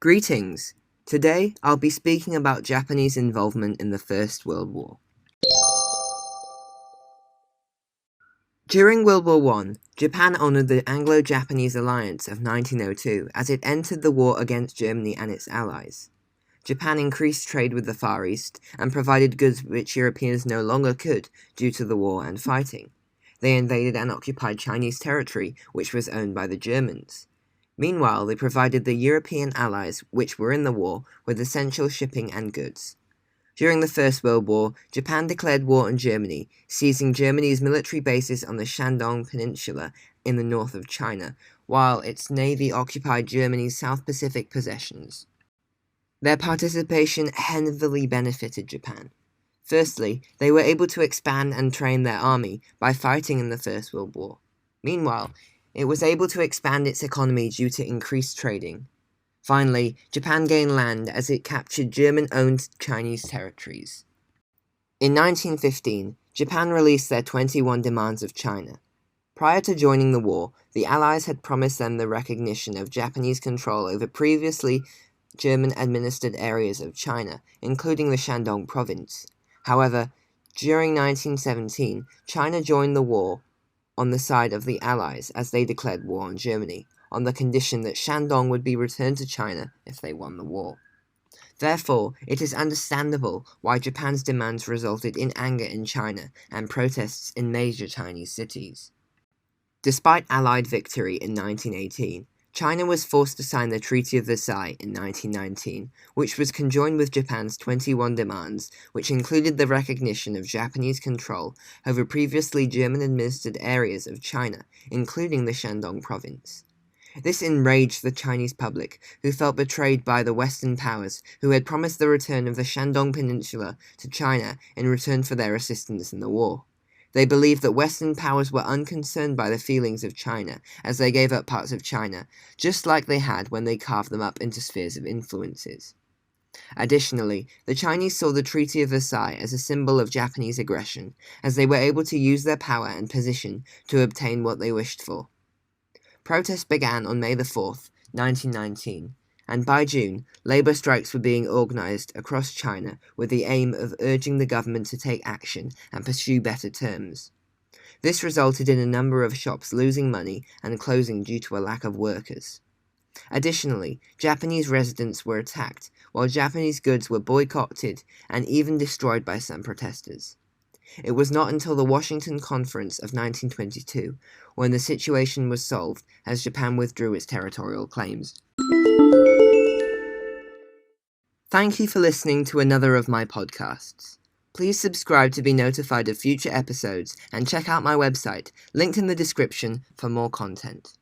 Greetings! Today I'll be speaking about Japanese involvement in the First World War. During World War I, Japan honored the Anglo-Japanese alliance of 1902 as it entered the war against Germany and its allies. Japan increased trade with the Far East and provided goods which Europeans no longer could due to the war and fighting. They invaded and occupied Chinese territory, which was owned by the Germans. Meanwhile, they provided the European allies, which were in the war, with essential shipping and goods. During the First World War, Japan declared war on Germany, seizing Germany's military bases on the Shandong Peninsula in the north of China, while its navy occupied Germany's South Pacific possessions. Their participation heavily benefited Japan. Firstly, they were able to expand and train their army by fighting in the First World War. Meanwhile, it was able to expand its economy due to increased trading. Finally, Japan gained land as it captured German-owned Chinese territories. In 1915, Japan released their 21 demands of China. Prior to joining the war, the Allies had promised them the recognition of Japanese control over previously German-administered areas of China, including the Shandong province. However, during 1917, China joined the war on the side of the Allies as they declared war on Germany, on the condition that Shandong would be returned to China if they won the war. Therefore, it is understandable why Japan's demands resulted in anger in China and protests in major Chinese cities. Despite Allied victory in 1918, China was forced to sign the Treaty of Versailles in 1919, which was conjoined with Japan's 21 demands, which included the recognition of Japanese control over previously German-administered areas of China, including the Shandong province. This enraged the Chinese public, who felt betrayed by the Western powers who had promised the return of the Shandong Peninsula to China in return for their assistance in the war. They believed that Western powers were unconcerned by the feelings of China, as they gave up parts of China, just like they had when they carved them up into spheres of influences. Additionally, the Chinese saw the Treaty of Versailles as a symbol of Japanese aggression, as they were able to use their power and position to obtain what they wished for. Protests began on May 4th, 1919, and by June, labor strikes were being organized across China with the aim of urging the government to take action and pursue better terms. This resulted in a number of shops losing money and closing due to a lack of workers. Additionally, Japanese residents were attacked, while Japanese goods were boycotted and even destroyed by some protesters. It was not until the Washington Conference of 1922 when the situation was solved as Japan withdrew its territorial claims. Thank you for listening to another of my podcasts. Please subscribe to be notified of future episodes and check out my website, linked in the description, for more content.